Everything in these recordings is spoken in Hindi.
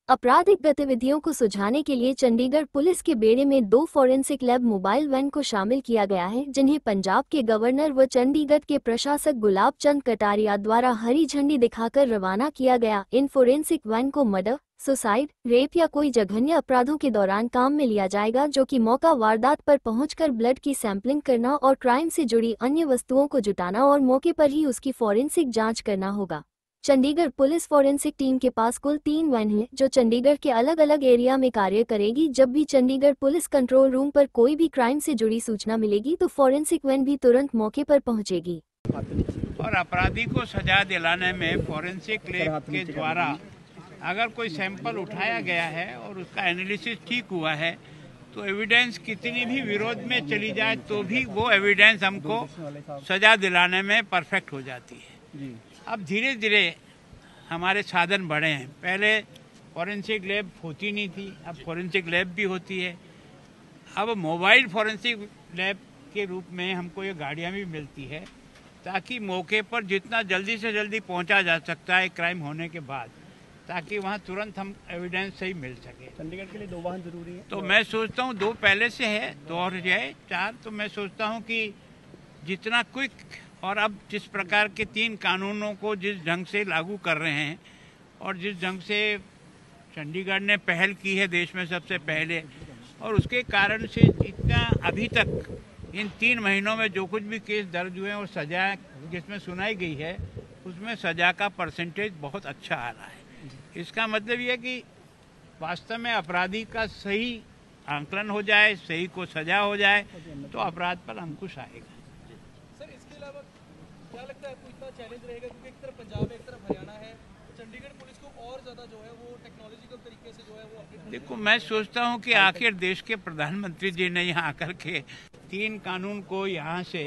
आपराधिक गतिविधियों को सुलझाने के लिए चंडीगढ़ पुलिस के बेड़े में 2 फॉरेंसिक लैब मोबाइल वैन को शामिल किया गया है, जिन्हें पंजाब के गवर्नर व चंडीगढ़ के प्रशासक गुलाब चंद कटारिया द्वारा हरी झंडी दिखाकर रवाना किया गया। इन फोरेंसिक वैन को मर्डर, सुसाइड, रेप या कोई जघन्य अपराधों के दौरान काम में लिया जाएगा, जो कि मौका वारदात पर पहुंचकर ब्लड की सैंपलिंग करना और क्राइम से जुड़ी अन्य वस्तुओं को जुटाना और मौके पर ही उसकी फॉरेंसिक जाँच करना होगा। चंडीगढ़ पुलिस फॉरेंसिक टीम के पास कुल 3 वैन हैं, जो चंडीगढ़ के अलग अलग एरिया में कार्य करेगी। जब भी चंडीगढ़ पुलिस कंट्रोल रूम पर कोई भी क्राइम से जुड़ी सूचना मिलेगी तो फॉरेंसिक वैन भी तुरंत मौके पर पहुंचेगी। और अपराधी को सजा दिलाने में फॉरेंसिक लैब के द्वारा अगर कोई सैंपल उठाया गया है और उसका एनालिसिस ठीक हुआ है तो एविडेंस कितनी भी विरोध में चली जाए तो भी वो एविडेंस हमको सजा दिलाने में परफेक्ट हो जाती है। अब धीरे धीरे हमारे साधन बढ़े हैं। पहले फॉरेंसिक लैब होती नहीं थी, अब फॉरेंसिक लैब भी होती है। अब मोबाइल फॉरेंसिक लैब के रूप में हमको ये गाड़ियाँ भी मिलती है ताकि मौके पर जितना जल्दी से जल्दी पहुंचा जा सकता है क्राइम होने के बाद, ताकि वहां तुरंत हम एविडेंस सही मिल सके। चंडीगढ़ के लिए 2 वाहन जरूरी है, तो मैं सोचता हूँ 2 पहले से है, 2 और जाए 4। तो मैं सोचता हूँ कि जितना क्विक, और अब जिस प्रकार के 3 कानूनों को जिस ढंग से लागू कर रहे हैं और जिस ढंग से चंडीगढ़ ने पहल की है देश में सबसे पहले, और उसके कारण से इतना अभी तक इन 3 महीनों में जो कुछ भी केस दर्ज हुए और सजा जिसमें सुनाई गई है उसमें सजा का परसेंटेज बहुत अच्छा आ रहा है। इसका मतलब ये है कि वास्तव में अपराधी का सही आंकलन हो जाए, सही को सजा हो जाए तो अपराध पर अंकुश आएगा। सर, इसके अलावा क्या लगता है आपको इतना चैलेंज रहेगा, क्योंकि एक तरफ पंजाब है, एक तरफ हरियाणा है, चंडीगढ़ पुलिस को और ज्यादा जो है वो टेक्नोलॉजिकल तरीके से जो है वो देखो, मैं सोचता हूँ कि आखिर देश के प्रधानमंत्री जी ने यहाँ आकर के 3 कानून को यहाँ से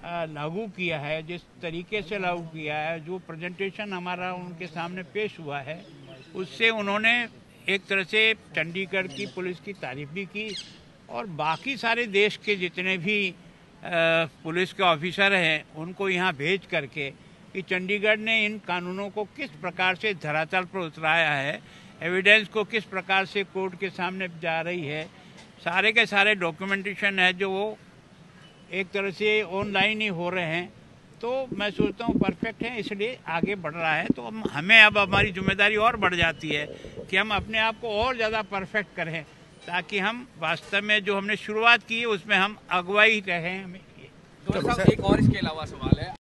लागू किया है, जिस तरीके से लागू किया है, जो प्रेजेंटेशन हमारा उनके सामने पेश हुआ है, उससे उन्होंने एक तरह से चंडीगढ़ की पुलिस की तारीफ भी की और बाकी सारे देश के जितने भी पुलिस के ऑफिसर हैं उनको यहाँ भेज करके कि चंडीगढ़ ने इन कानूनों को किस प्रकार से धरातल पर उतराया है, एविडेंस को किस प्रकार से कोर्ट के सामने जा रही है, सारे के सारे डॉक्यूमेंटेशन है जो वो एक तरह से ऑनलाइन ही हो रहे हैं। तो मैं सोचता हूँ परफेक्ट है, इसलिए आगे बढ़ रहा है। तो हमें अब हमारी जिम्मेदारी और बढ़ जाती है कि हम अपने आप को और ज़्यादा परफेक्ट करें ताकि हम वास्तव में जो हमने शुरुआत की है उसमें हम अगुवाई रहें। हमें एक और इसके अलावा सवाल है।